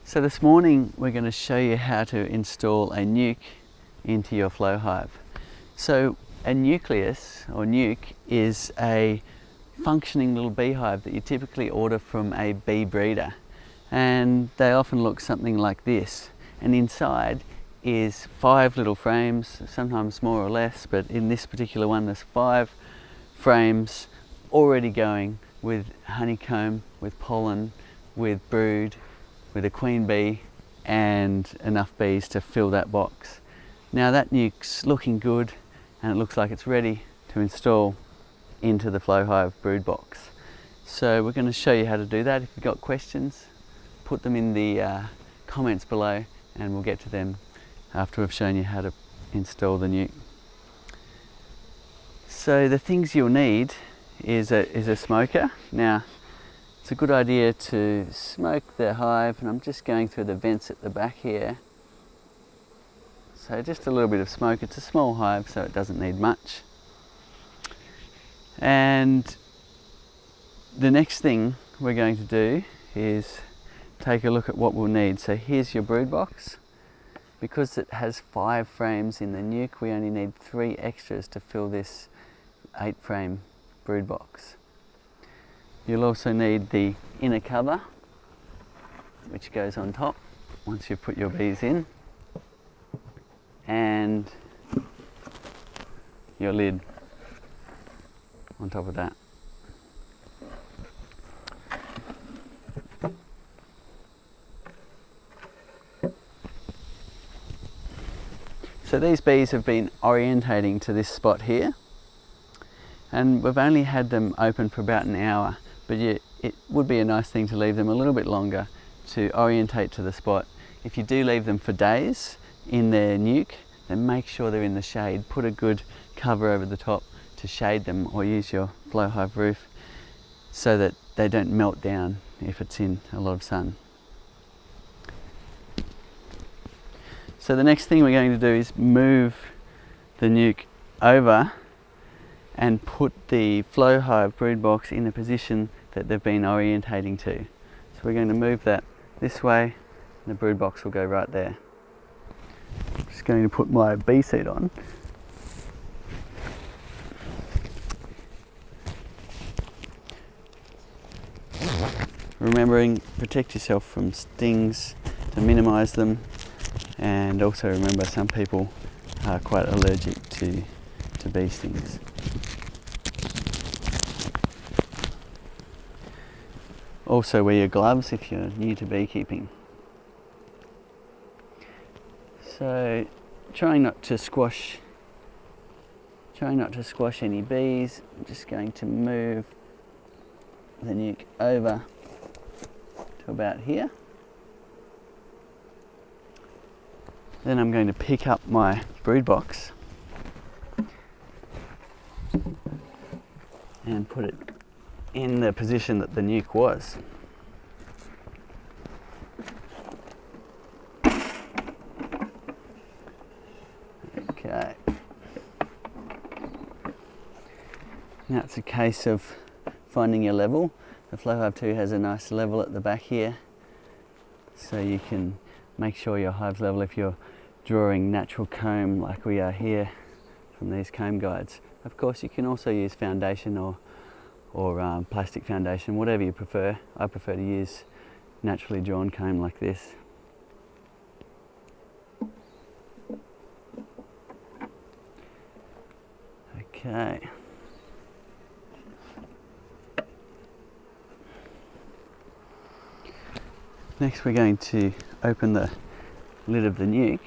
So this morning we're going to show you how to install a nuke into your flow hive. So a nucleus or nuke is a functioning little beehive that you typically order from a bee breeder, and they often look something like this, and inside is 5 little frames, sometimes more or less, but in this particular one there's 5 frames already going with honeycomb, with pollen, with brood, with a queen bee and enough bees to fill that box. Now that nuke's looking good and it looks like it's ready to install into the flow hive brood box. So we're going to show you how to do that. If you've got questions, put them in the comments below and we'll get to them after we've shown you how to install the nuke. So the things you'll need is a smoker. Now it's a good idea to smoke the hive, and I'm just going through the vents at the back here. So just a little bit of smoke. It's a small hive so it doesn't need much. And the next thing we're going to do is take a look at what we'll need. So here's your brood box. Because it has 5 frames in the nuke, we only need 3 extras to fill this 8 frame brood box. You'll also need the inner cover, which goes on top once you put your bees in, and your lid on top of that. So these bees have been orientating to this spot here, and we've only had them open for about an hour, but it would be a nice thing to leave them a little bit longer to orientate to the spot. If you do leave them for days in their nuke, then make sure they're in the shade. Put a good cover over the top to shade them, or use your flow hive roof so that they don't melt down if it's in a lot of sun. So the next thing we're going to do is move the nuke over and put the flow hive brood box in a position that they've been orientating to. So we're going to move that this way and the brood box will go right there. I'm just going to put my bee seat on. Remembering, protect yourself from stings to minimise them, and also remember some people are quite allergic to bee stings. Also wear your gloves if you're new to beekeeping. So trying not to squash any bees, I'm just going to move the nuke over to about here. Then I'm going to pick up my brood box and put it in the position that the nuke was. Okay. Now it's a case of finding your level. The flow hive 2 has a nice level at the back here, so you can make sure your hive's level if you're drawing natural comb like we are here from these comb guides. Of course you can also use foundation or plastic foundation, whatever you prefer. I prefer to use naturally drawn comb like this. Okay. Next we're going to open the lid of the nuke.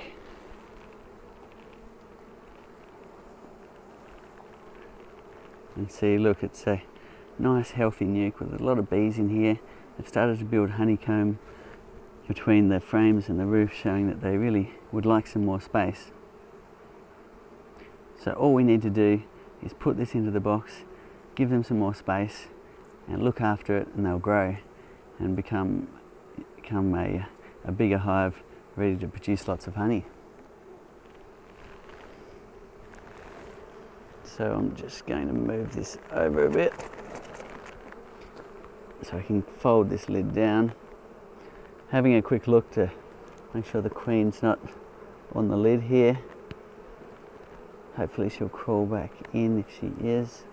And see, look, it's a nice healthy nuke with a lot of bees in here. They've started to build honeycomb between the frames and the roof, showing that they really would like some more space. So all we need to do is put this into the box, give them some more space and look after it, and they'll grow and become a bigger hive ready to produce lots of honey. So I'm just going to move this over a bit so I can fold this lid down having a quick look to make sure the queen's not on the lid here. Hopefully she'll crawl back in if she is.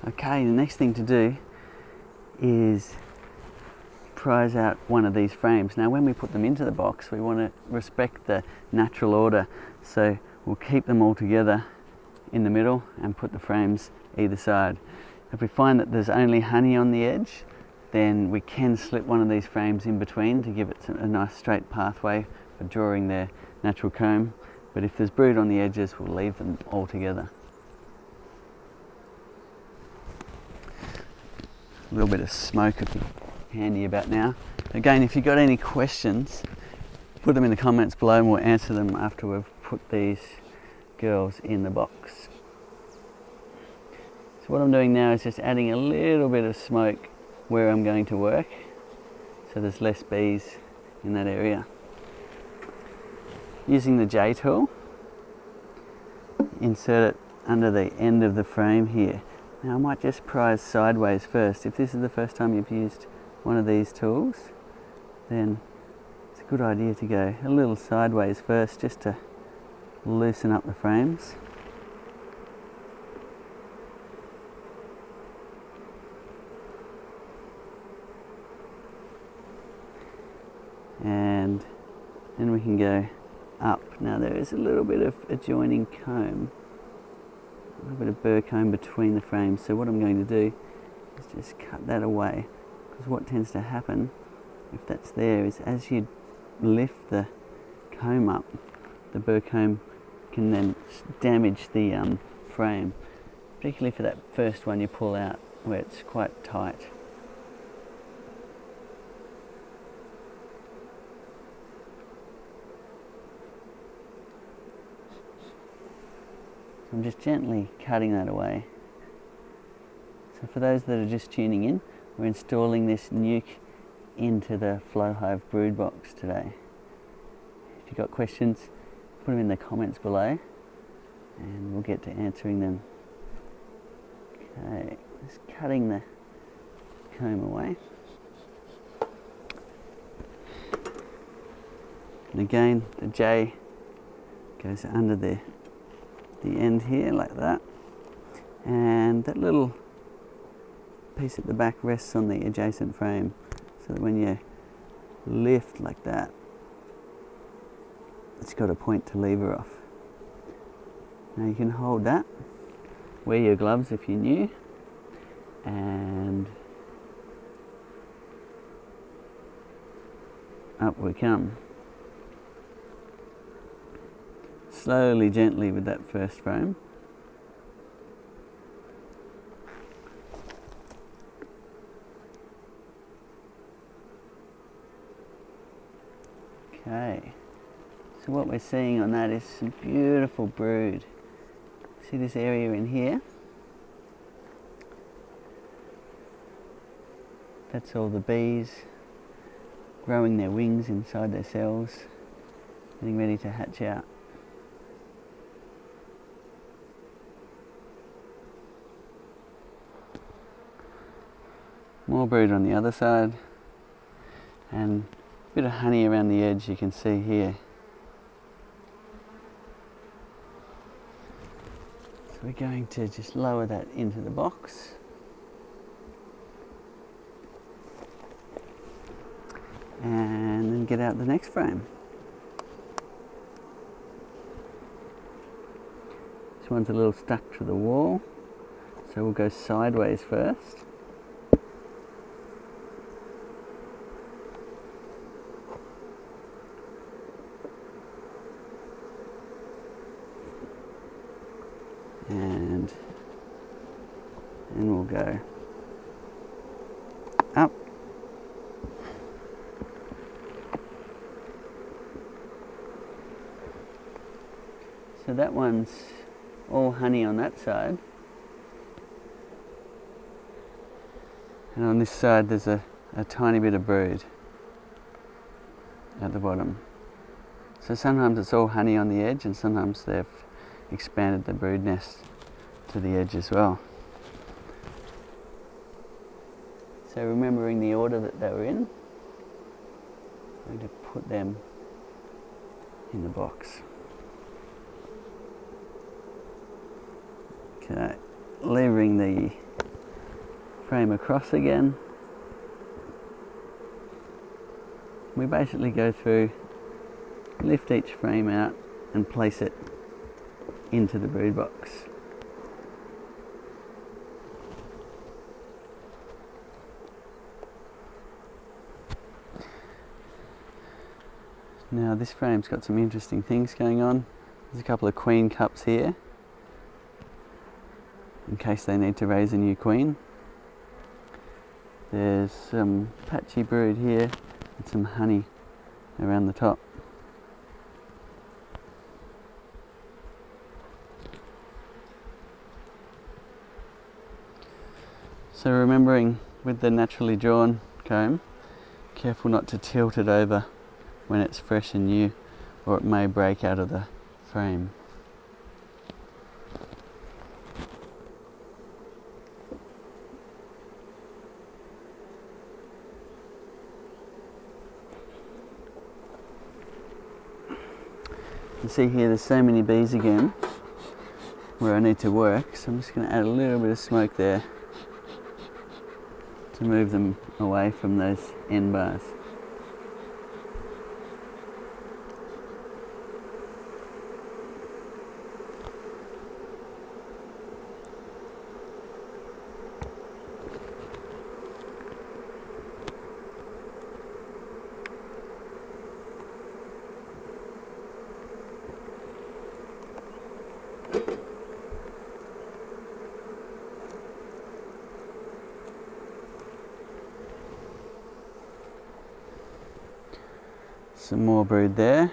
Okay, the next thing to do is prise out one of these frames. Now when we put them into the box, we want to respect the natural order, so we'll keep them all together in the middle and put the frames either side. If we find that there's only honey on the edge, then we can slip one of these frames in between to give it a nice straight pathway for drawing their natural comb. But if there's brood on the edges, we'll leave them all together. A little bit of smoke would be handy about now. Again, if you've got any questions, put them in the comments below and we'll answer them after we've put these girls in the box. So what I'm doing now is just adding a little bit of smoke where I'm going to work, so there's less bees in that area. Using the J tool, insert it under the end of the frame here. Now I might just prise sideways first. If this is the first time you've used one of these tools, then it's a good idea to go a little sideways first just to loosen up the frames. And then we can go up. Now there is a little bit of adjoining comb, a little bit of burr comb between the frames, so what I'm going to do is just cut that away, because what tends to happen if that's there is as you lift the comb up, the burr comb can then damage the frame, particularly for that first one you pull out where it's quite tight. I'm just gently cutting that away. So for those that are just tuning in, we're installing this nuke into the FlowHive brood box today. If you've got questions, put them in the comments below and we'll get to answering them. Okay, just cutting the comb away. And again, the J goes under the end here like that, and that little piece at the back rests on the adjacent frame, so that when you lift like that, it's got a point to lever off. Now you can hold that, wear your gloves if you're new, and up we come. Slowly, gently with that first frame. Okay, so what we're seeing on that is some beautiful brood. See this area in here? That's all the bees growing their wings inside their cells, getting ready to hatch out. More brood on the other side, and a bit of honey around the edge you can see here. So we're going to just lower that into the box. And then get out the next frame. This one's a little stuck to the wall, so we'll go sideways first. And then we'll go up. So that one's all honey on that side. And on this side there's a tiny bit of brood at the bottom. So sometimes it's all honey on the edge and sometimes they've expanded the brood nest to the edge as well. So remembering the order that they were in, I'm going to put them in the box. Okay, levering the frame across again. We basically go through, lift each frame out and place it into the brood box. Now this frame's got some interesting things going on. There's a couple of queen cups here in case they need to raise a new queen. There's some patchy brood here and some honey around the top. So remembering with the naturally drawn comb, careful not to tilt it over when it's fresh and new, or it may break out of the frame. You see here there's so many bees again where I need to work, so I'm just going to add a little bit of smoke there to move them away from those end bars. Some more brood there.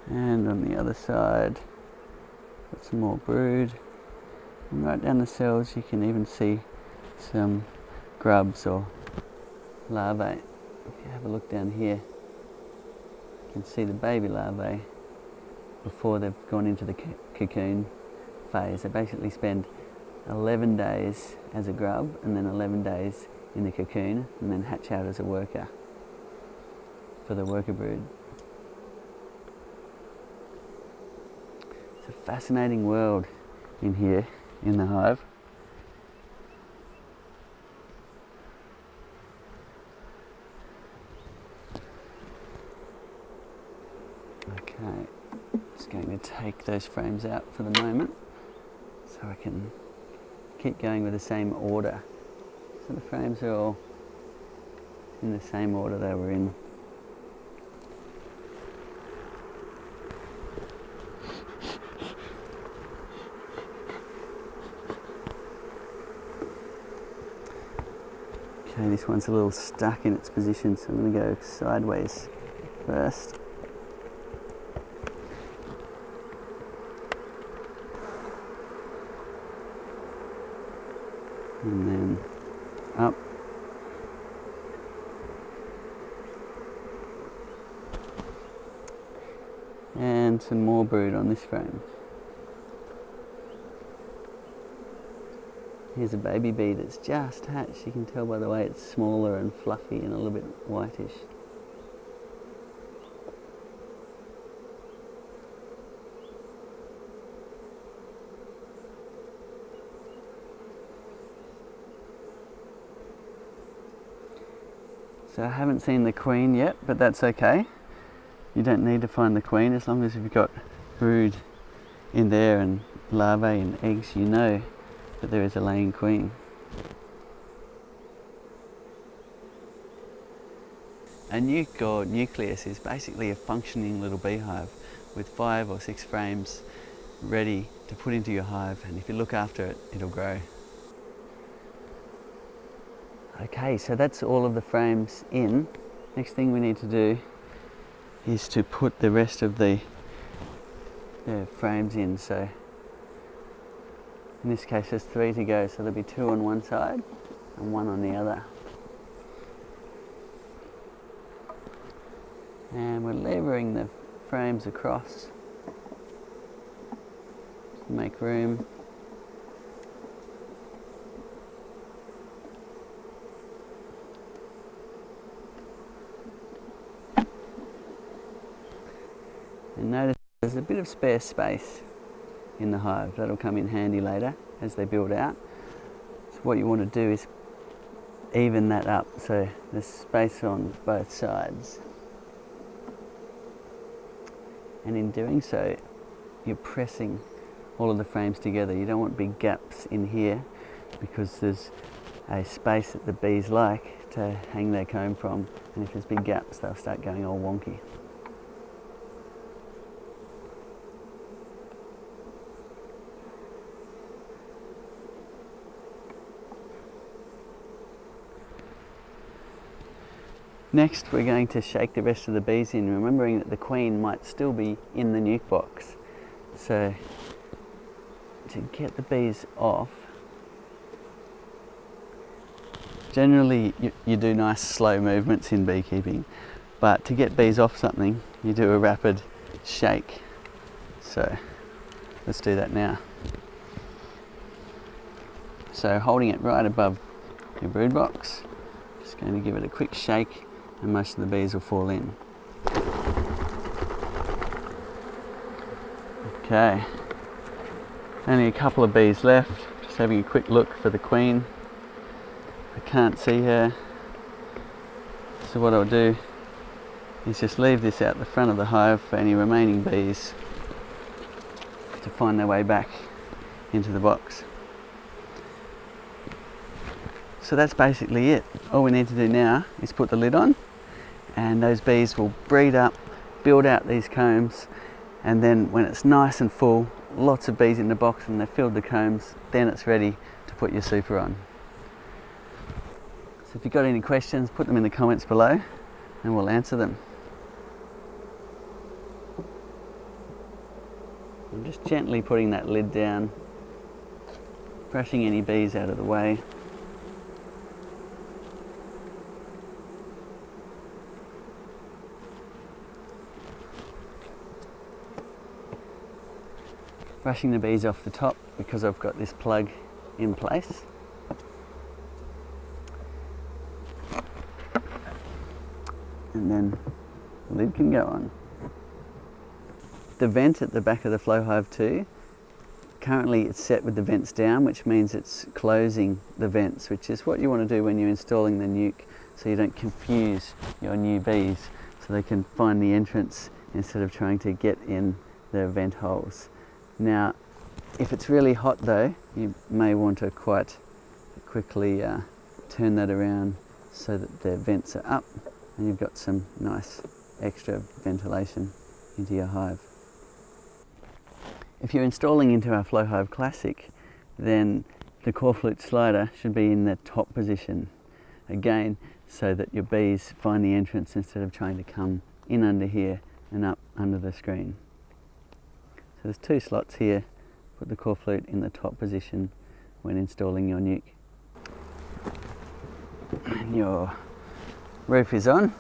And on the other side, got some more brood. And right down the cells you can even see some grubs or larvae. If you have a look down here, you can see the baby larvae before they've gone into the cocoon phase. They basically spend 11 days as a grub and then 11 days in the cocoon and then hatch out as a worker for the worker brood. It's a fascinating world in here in the hive. Okay, just going to take those frames out for the moment so I can keep going with the same order. So the frames are all in the same order they were in. Okay, this one's a little stuck in its position, so I'm going to go sideways first. And then up. And some more brood on this frame. Here's a baby bee that's just hatched. You can tell by the way it's smaller and fluffy and a little bit whitish. So I haven't seen the queen yet, but that's okay. You don't need to find the queen as long as you've got brood in there and larvae and eggs, you know that there is a laying queen. A nuke or nucleus is basically a functioning little beehive with 5 or 6 frames ready to put into your hive, and if you look after it, it'll grow. Okay, so that's all of the frames in. Next thing we need to do is to put the rest of the frames in. So in this case there's 3 to go, so there'll be 2 on one side and 1 on the other. And we're levering the frames across to make room. And notice there's a bit of spare space in the hive. That'll come in handy later as they build out. So what you want to do is even that up so there's space on both sides. And in doing so, you're pressing all of the frames together. You don't want big gaps in here because there's a space that the bees like to hang their comb from, and if there's big gaps they'll start going all wonky. Next we're going to shake the rest of the bees in, remembering that the queen might still be in the nuke box. So to get the bees off, generally you do nice slow movements in beekeeping, but to get bees off something you do a rapid shake. So let's do that now. So holding it right above your brood box, just going to give it a quick shake and most of the bees will fall in. Okay, only a couple of bees left, just having a quick look for the queen. I can't see her, so what I'll do is just leave this out the front of the hive for any remaining bees to find their way back into the box. So that's basically it. All we need to do now is put the lid on, and those bees will breed up, build out these combs, and then when it's nice and full, lots of bees in the box and they've filled the combs, then it's ready to put your super on. So if you've got any questions, put them in the comments below and we'll answer them. I'm just gently putting that lid down, brushing any bees out of the way. Brushing the bees off the top because I've got this plug in place. And then the lid can go on. The vent at the back of the flow hive too, currently it's set with the vents down, which means it's closing the vents, which is what you want to do when you're installing the nuke, so you don't confuse your new bees, so they can find the entrance instead of trying to get in the vent holes. Now, if it's really hot though, you may want to quite quickly turn that around so that the vents are up and you've got some nice extra ventilation into your hive. If you're installing into our Flow Hive Classic, then the core flute slider should be in the top position, again, so that your bees find the entrance instead of trying to come in under here and up under the screen. So there's two slots here. Put the core flute in the top position when installing your nuke. And your roof is on.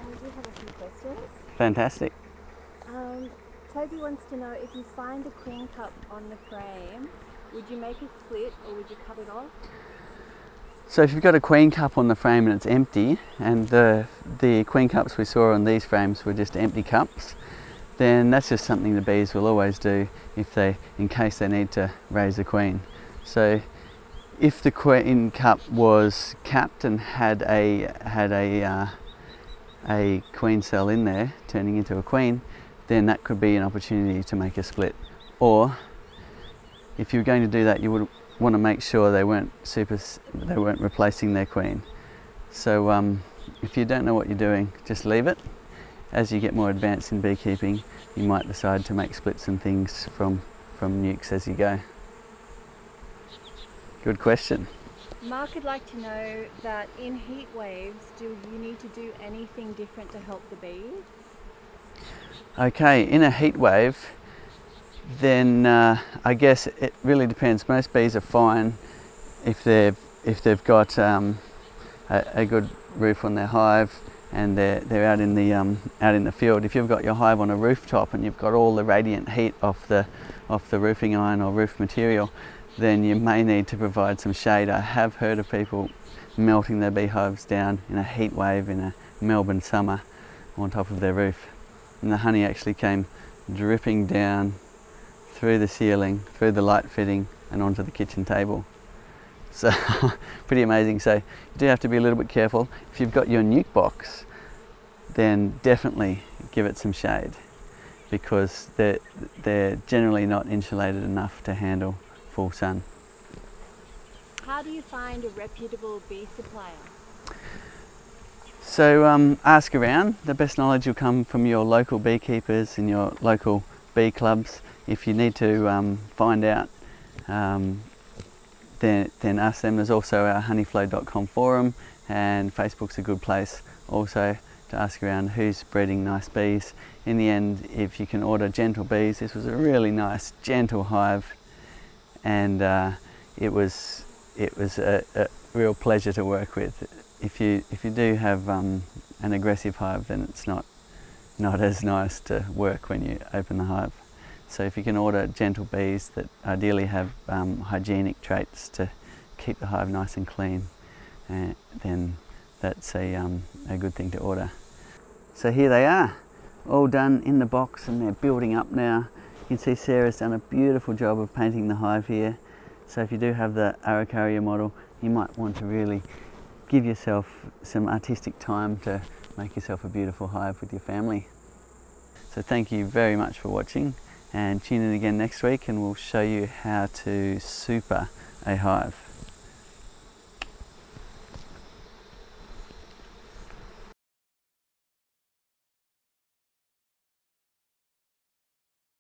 We do have a few questions. Fantastic. Toby wants to know, if you find a queen cup on the frame, would you make a split or would you cut it off? So if you've got a queen cup on the frame and it's empty, and the queen cups we saw on these frames were just empty cups, then that's just something the bees will always do in case they need to raise a queen. So if the queen cup was capped and had a queen cell in there turning into a queen, then that could be an opportunity to make a split. Or if you're going to do that, you would want to make sure they weren't replacing their queen. So if you don't know what you're doing, just leave it. As you get more advanced in beekeeping, you might decide to make splits and things from nukes as you go. Good question. Mark would like to know that in heat waves, do you need to do anything different to help the bees? Okay, in a heat wave, then I guess it really depends. Most bees are fine if they've got a good roof on their hive and they're out in the field. If you've got your hive on a rooftop and you've got all the radiant heat off the roofing iron or roof material, then you may need to provide some shade. I have heard of people melting their beehives down in a heat wave in a Melbourne summer on top of their roof, and the honey actually came dripping down through the ceiling, through the light fitting, and onto the kitchen table. So pretty amazing. So you do have to be a little bit careful. If you've got your nuke box, then definitely give it some shade, because they're generally not insulated enough to handle full sun. How do you find a reputable bee supplier? So ask around. The best knowledge will come from your local beekeepers and your local bee clubs. If you need to find out, then ask them. There's also our honeyflow.com forum, and Facebook's a good place also to ask around who's breeding nice bees. In the end, if you can order gentle bees, this was a really nice gentle hive, and it was a real pleasure to work with. If you do have an aggressive hive, then it's not as nice to work when you open the hive. So if you can order gentle bees that ideally have hygienic traits to keep the hive nice and clean, then that's a good thing to order. So here they are, all done in the box, and they're building up now. You can see Sarah's done a beautiful job of painting the hive here. So if you do have the Araucaria model, you might want to really give yourself some artistic time to make yourself a beautiful hive with your family. So thank you very much for watching, and tune in again next week and we'll show you how to super a hive.